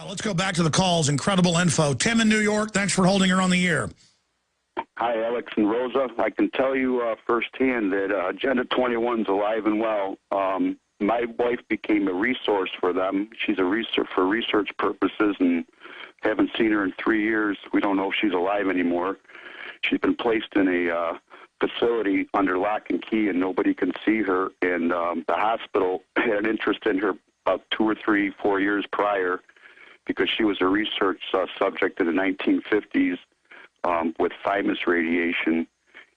Let's go back to the calls. Incredible info. Tim in New York, thanks for holding her on the air. Hi, Alex and Rosa. I can tell you firsthand that Agenda 21's alive and well. My wife became a resource for them. She's a research for research purposes, and haven't seen her in 3 years. We don't know if she's alive anymore. She's been placed in a facility under lock and key, and nobody can see her. And the hospital had an interest in her about 2 or 3, 4 years prior, because she was a research subject in the 1950s with thymus radiation,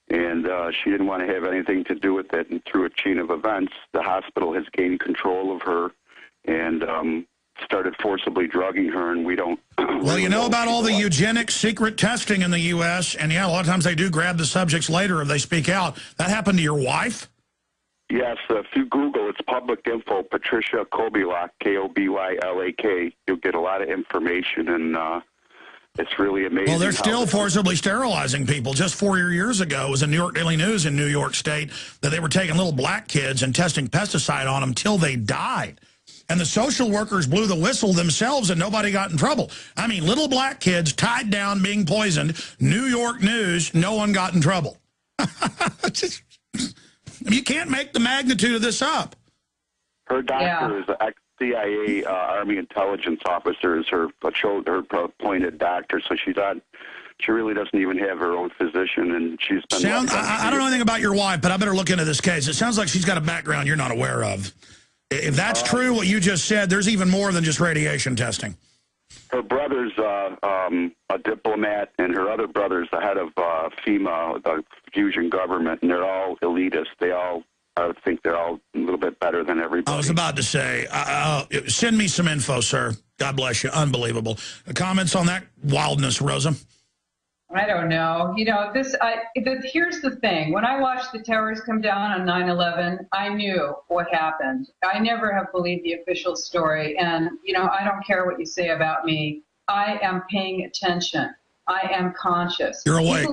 and she didn't want to have anything to do with it. And through a chain of events, the hospital has gained control of her and started forcibly drugging her, and we don't... Well, you know about all the eugenic secret testing in the U.S., and yeah, a lot of times they do grab the subjects later if they speak out. That happened to your wife? Yes, if you Google, it's public info, Patricia Kobylak, K-O-B-Y-L-A-K. You'll get a lot of information, and it's really amazing. Well, they're still forcibly sterilizing people. Just 4 years ago, it was in New York Daily News in New York State that they were taking little black kids and testing pesticide on them till they died. And the social workers blew the whistle themselves and nobody got in trouble. I mean, little black kids tied down being poisoned. New York News, no one got in trouble. You can't make the magnitude of this up. Her doctor is an ex-CIA Army intelligence officer, is her appointed doctor, so she really doesn't even have her own physician, and she's been... I don't know anything about your wife, but I better look into this case. It sounds like she's got a background you're not aware of. If that's true, what you just said, there's even more than just radiation testing. Her brother's a diplomat, and her other brother's the head of FEMA, the fusion government, and they're all elitists. I think they're all a little bit better than everybody. I was about to say, send me some info, sir. God bless you. Unbelievable. Comments on that wildness, Rosa? I don't know. You know, here's the thing. When I watched the towers come down on 9/11, I knew what happened. I never have believed the official story. And, you know, I don't care what you say about me. I am paying attention. I am conscious. You're awake.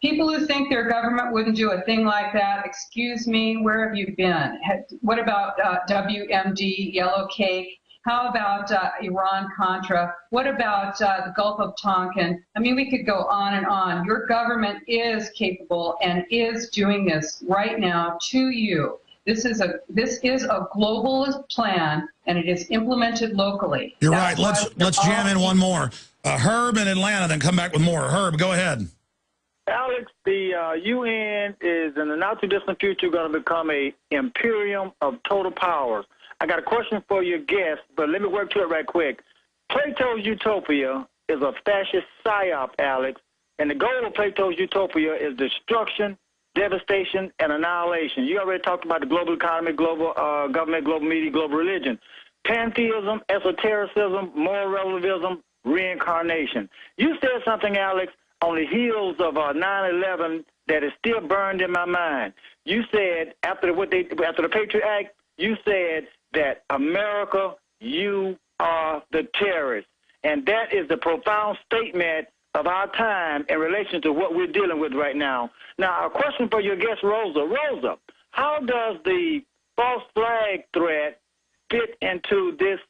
People who think their government wouldn't do a thing like that, excuse me, where have you been? What about WMD, Yellow Cake? How about Iran-Contra? What about the Gulf of Tonkin? I mean, we could go on and on. Your government is capable and is doing this right now to you. This is a globalist plan, and it is implemented locally. You're right. Let's jam in one more. Herb in Atlanta, then come back with more. Herb, go ahead. Alex, the UN is in the not-too-distant future going to become a imperium of total powers. I got a question for your guest, but let me work to it right quick. Plato's Utopia is a fascist psyop, Alex, and the goal of Plato's Utopia is destruction, devastation, and annihilation. You already talked about the global economy, global government, global media, global religion. Pantheism, esotericism, moral relativism, reincarnation. You said something, Alex, on the heels of 9/11 that is still burned in my mind. You said after the Patriot Act, you said that America, you are the terrorists. And that is the profound statement of our time in relation to what we're dealing with right now. Now, a question for your guest, Rosa. Rosa, how does the false flag threat fit into this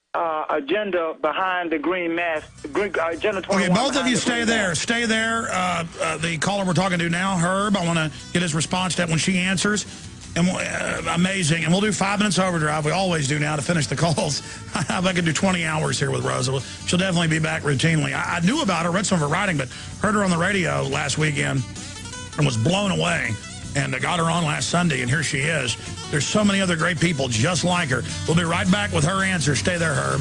agenda behind the green mask, Agenda 21? Okay, both of you stay there. Stay there. The caller we're talking to now, Herb, I want to get his response to that when she answers. And amazing. And we'll do 5 minutes overdrive. We always do now to finish the calls. I could do 20 hours here with Rosa. She'll definitely be back routinely. I knew about her, read some of her writing, but heard her on the radio last weekend and was blown away. And I got her on last Sunday, and here she is. There's so many other great people just like her. We'll be right back with her answer. Stay there, Herb.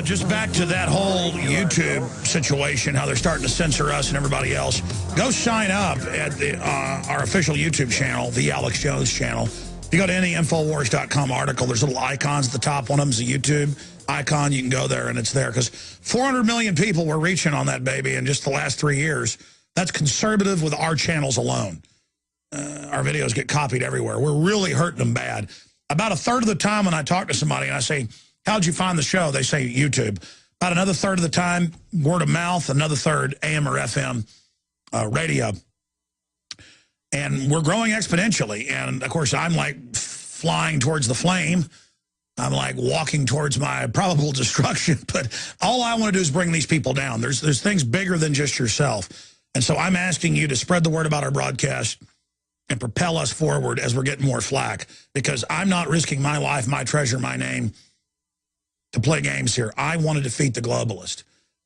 Just back to that whole YouTube situation, how they're starting to censor us and everybody else. Go sign up at our official YouTube channel, the Alex Jones channel. If you go to any Infowars.com article, there's little icons at the top. One of them is a YouTube icon. You can go there, and it's there. Because 400 million people were reaching on that baby in just the last 3 years. That's conservative with our channels alone. Our videos get copied everywhere. We're really hurting them bad. About a third of the time when I talk to somebody and I say, how'd you find the show? They say YouTube. About another third of the time, word of mouth. Another third, AM or FM radio. And we're growing exponentially. And, of course, I'm like flying towards the flame. I'm like walking towards my probable destruction. But all I want to do is bring these people down. There's things bigger than just yourself. And so I'm asking you to spread the word about our broadcast and propel us forward as we're getting more flack, because I'm not risking my life, my treasure, my name to play games here. I want to defeat the globalist.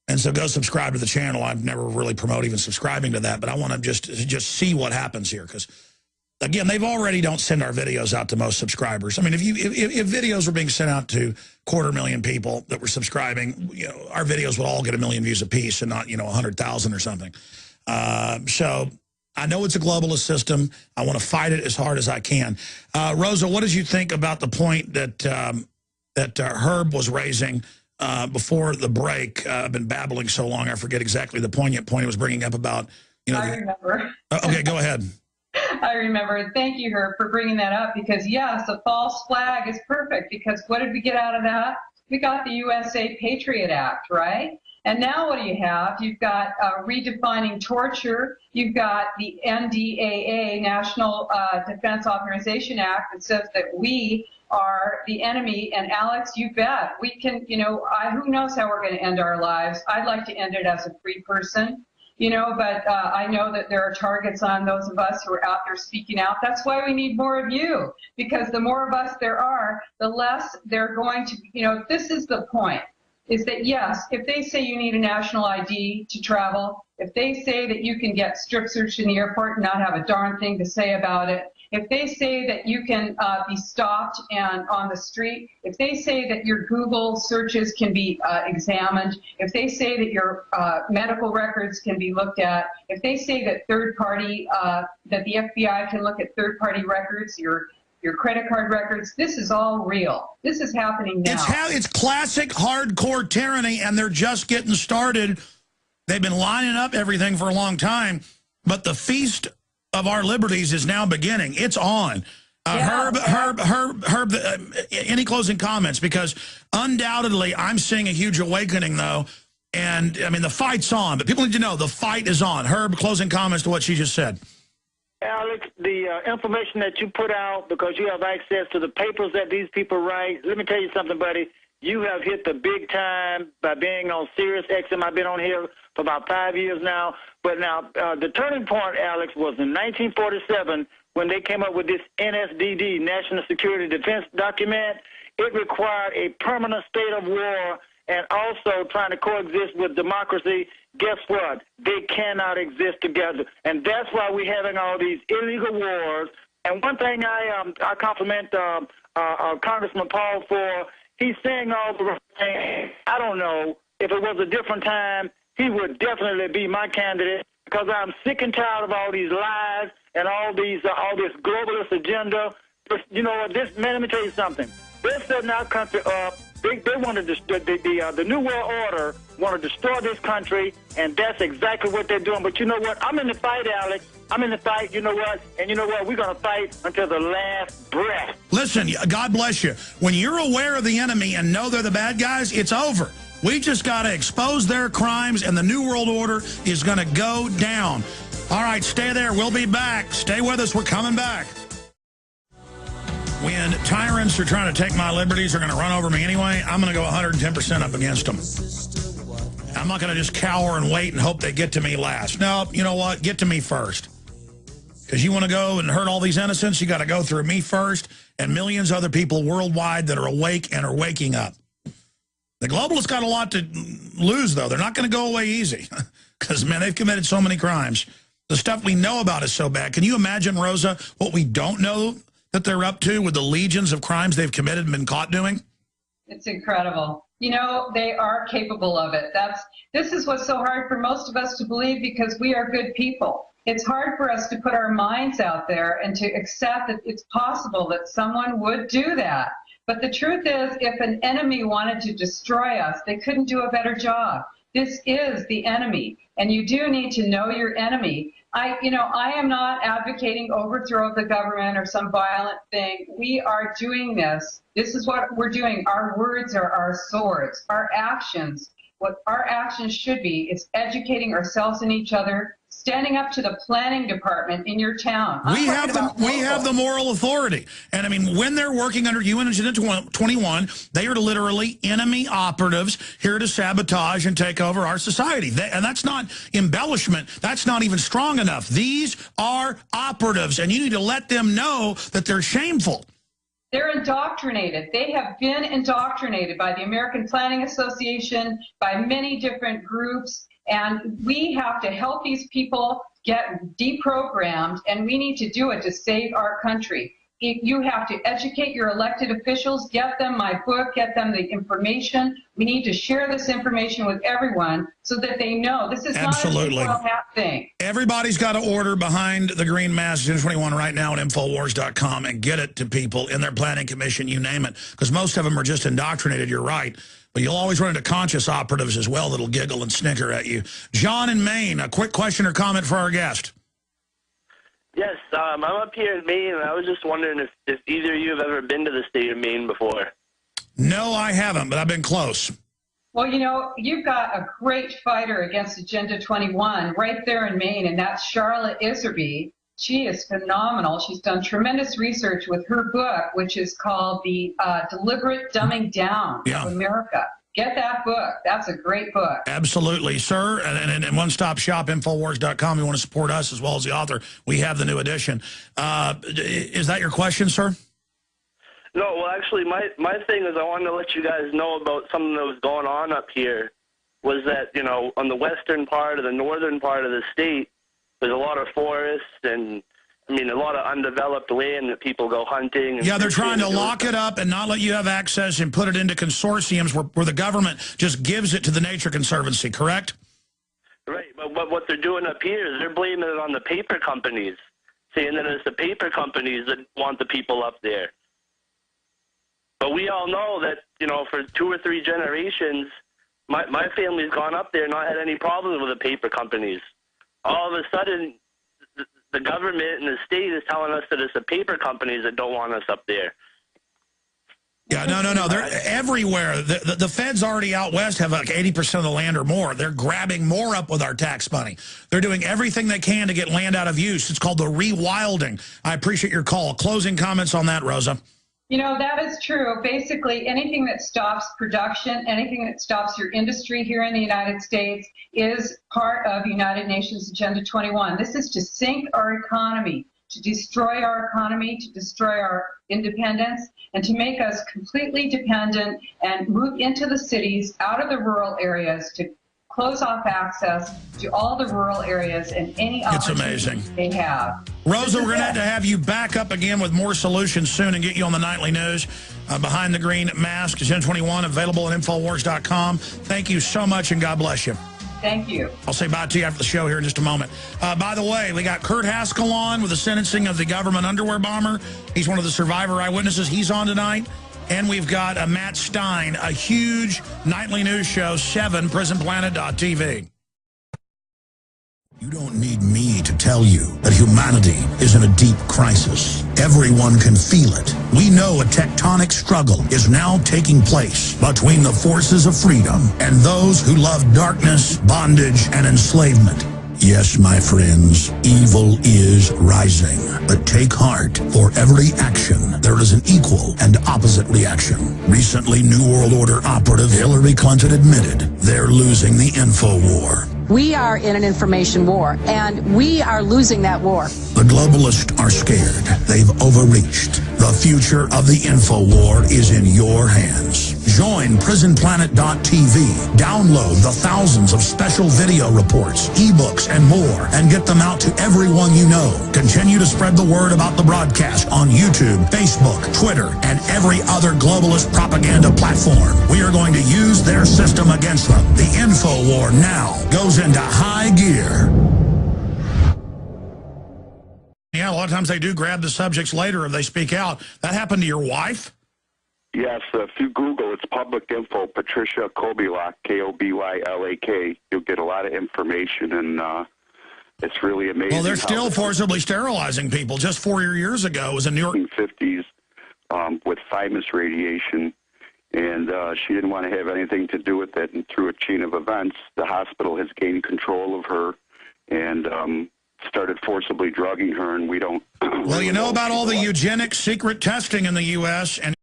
And so go subscribe to the channel. I've never really promoted even subscribing to that, but I want to just see what happens here, because again, they've already don't send our videos out to most subscribers. I mean, if videos were being sent out to 250,000 people that were subscribing, you know, our videos would all get 1 million views apiece and not, you know, 100,000 or something. So I know it's a globalist system. I want to fight it as hard as I can. Rosa, what did you think about the point that Herb was raising before the break? I've been babbling so long, I forget exactly the poignant point he was bringing up about, you know. I remember. Okay, go ahead. I remember. Thank you, Herb, for bringing that up, because, yes, a false flag is perfect, because what did we get out of that? We got the USA Patriot Act, right? And now what do you have? You've got redefining torture. You've got the NDAA, National Defense Authorization Act, that says that we are the enemy. And Alex, you bet. We can, you know, who knows how we're going to end our lives. I'd like to end it as a free person. You know, but I know that there are targets on those of us who are out there speaking out. That's why we need more of you, because the more of us there are, the less they're going to, you know, this is the point, is that, yes, if they say you need a national ID to travel, if they say that you can get strip searched in the airport and not have a darn thing to say about it, if they say that you can be stopped and on the street, if they say that your Google searches can be examined, if they say that your medical records can be looked at, if they say that third-party, that the FBI can look at third-party records, your credit card records, this is all real. This is happening now. It's classic hardcore tyranny, and they're just getting started. They've been lining up everything for a long time, but the feast of our liberties is now beginning. It's on. Herb, any closing comments? Because undoubtedly I'm seeing a huge awakening, though. And, I mean, the fight's on. But people need to know the fight is on. Herb, closing comments to what she just said. Alex, the information that you put out, because you have access to the papers that these people write, let me tell you something, buddy. You have hit the big time by being on Sirius XM. I've been on here for about 5 years now. But now, the turning point, Alex, was in 1947 when they came up with this NSDD, National Security Defense Document. It required a permanent state of war and also trying to coexist with democracy. Guess what? They cannot exist together. And that's why we're having all these illegal wars. And one thing I compliment Congressman Paul for, he's saying all the right things. I don't know. If it was a different time, he would definitely be my candidate, because I'm sick and tired of all these lies and all this globalist agenda. You know what? Man, let me tell you something. They're setting our country up. They want to destroy the New World Order. Want to destroy this country, and that's exactly what they're doing. But you know what? I'm in the fight, Alex. I'm in the fight. You know what? And you know what? We're going to fight until the last breath. Listen, God bless you. When you're aware of the enemy and know they're the bad guys, it's over. We just got to expose their crimes, and the New World Order is going to go down. All right, stay there. We'll be back. Stay with us. We're coming back. When tyrants are trying to take my liberties, they're going to run over me anyway, I'm going to go 110% up against them. I'm not going to just cower and wait and hope they get to me last. No, you know what? Get to me first. Because you want to go and hurt all these innocents, you got to go through me first and millions of other people worldwide that are awake and are waking up. The globalists got a lot to lose, though. They're not going to go away easy because, man, they've committed so many crimes. The stuff we know about is so bad. Can you imagine, Rosa, what we don't know that they're up to with the legions of crimes they've committed and been caught doing? It's incredible. You know, they are capable of it. This is what's so hard for most of us to believe, because we are good people. It's hard for us to put our minds out there and to accept that it's possible that someone would do that. But the truth is, if an enemy wanted to destroy us, they couldn't do a better job. This is the enemy, and you do need to know your enemy. I am not advocating overthrow of the government or some violent thing. We are doing this. This is what we're doing. Our words are our swords. Our actions, what our actions should be, is educating ourselves and each other, standing up to the planning department in your town. We have the moral authority. And I mean, when they're working under UN Agenda 21, they are literally enemy operatives here to sabotage and take over our society. And that's not embellishment. That's not even strong enough. These are operatives, and you need to let them know that they're shameful. They're indoctrinated. They have been indoctrinated by the American Planning Association, by many different groups, and we have to help these people get deprogrammed, and we need to do it to save our country. You have to educate your elected officials, get them my book, get them the information. We need to share this information with everyone so that they know this is not a tinfoil hat thing. Everybody's got to order Behind the Green Mask 21 right now at Infowars.com and get it to people in their planning commission, you name it, because most of them are just indoctrinated, you're right. But you'll always run into conscious operatives as well that'll giggle and snicker at you. John in Maine, a quick question or comment for our guest. Yes, I'm up here in Maine, and I was just wondering if either of you have ever been to the state of Maine before. No, I haven't, but I've been close. Well, you know, you've got a great fighter against Agenda 21 right there in Maine, and that's Charlotte Iserby. She is phenomenal. She's done tremendous research with her book, which is called The Deliberate Dumbing Down of America. Get that book. That's a great book. Absolutely, sir. And one-stop shop, Infowars.com. You want to support us as well as the author. We have the new edition. Is that your question, sir? No, well, actually, my thing is I wanted to let you guys know about something that was going on up here. Was that, you know, on the western part or the northern part of the state, there's a lot of forests and, I mean, a lot of undeveloped land that people go hunting. And they're trying to lock it up and not let you have access and put it into consortiums where the government just gives it to the Nature Conservancy, correct? Right, but what they're doing up here is they're blaming it on the paper companies, saying that it's the paper companies that want the people up there. But we all know that, you know, for 2 or 3 generations, my family's gone up there and not had any problems with the paper companies. All of a sudden, the government and the state is telling us that it's the paper companies that don't want us up there. Yeah, no. They're everywhere. The feds already out west have like 80% of the land or more. They're grabbing more up with our tax money. They're doing everything they can to get land out of use. It's called the rewilding. I appreciate your call. Closing comments on that, Rosa. You know, that is true. Basically, anything that stops production, anything that stops your industry here in the United States is part of United Nations Agenda 21. This is to sink our economy, to destroy our economy, to destroy our independence, and to make us completely dependent and move into the cities, out of the rural areas, to close off access to all the rural areas and any opportunities they have. Rosa, we're going to have you back up again with more solutions soon and get you on the nightly news. Behind the Green Mask, Agenda 21, available at Infowars.com. Thank you so much, and God bless you. Thank you. I'll say bye to you after the show here in just a moment. By the way, we got Kurt Haskell on with the sentencing of the government underwear bomber. He's one of the survivor eyewitnesses. He's on tonight. And we've got Matt Stein, a huge nightly news show, 7, PrisonPlanet.tv. You don't need me to tell you that humanity is in a deep crisis. Everyone can feel it. We know a tectonic struggle is now taking place between the forces of freedom and those who love darkness, bondage, and enslavement. Yes, my friends, evil is rising. But take heart. For every action, there is an equal and opposite reaction. Recently, New World Order operative Hillary Clinton admitted they're losing the info war. We are in an information war, and we are losing that war. The globalists are scared. They've overreached. The future of the info war is in your hands. Join PrisonPlanet.tv. Download the thousands of special video reports, ebooks, and more, and get them out to everyone you know. Continue to spread the word about the broadcast on YouTube, Facebook, Twitter, and every other globalist propaganda platform. We are going to use their system against them. The info war now goes into high gear. Yeah, a lot of times they do grab the subjects later if they speak out. That happened to your wife? Yes, if you Google, it's public info, Patricia Kobylack, K-O-B-Y-L-A-K. You'll get a lot of information, and it's really amazing. Well, they're still forcibly sterilizing people. Just 4 years ago, it was in New York. 1950s with thymus radiation, and she didn't want to have anything to do with it. And through a chain of events, the hospital has gained control of her and started forcibly drugging her, and we don't... Well, you know about all the eugenic secret testing in the U.S., and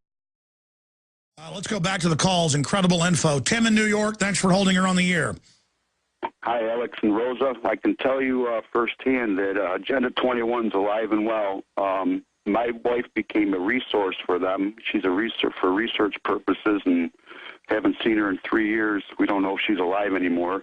let's go back to the calls. Incredible info. Tim in New York, thanks for holding her on the air. Hi, Alex and Rosa. I can tell you firsthand that Agenda 21's alive and well. My wife became a resource for them. She's a research for research purposes, and haven't seen her in 3 years. We don't know if she's alive anymore.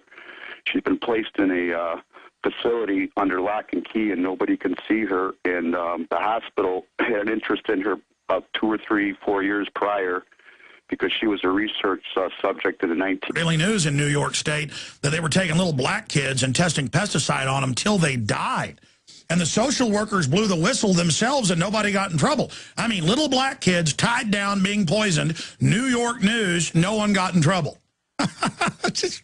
She's been placed in a facility under lock and key, and nobody can see her. And the hospital had an interest in her about 2 or 3, 4 years prior, because she was a research subject in the Daily News in New York State that they were taking little black kids and testing pesticide on them till they died. And the social workers blew the whistle themselves and nobody got in trouble. I mean, little black kids tied down being poisoned. New York News, no one got in trouble. It's just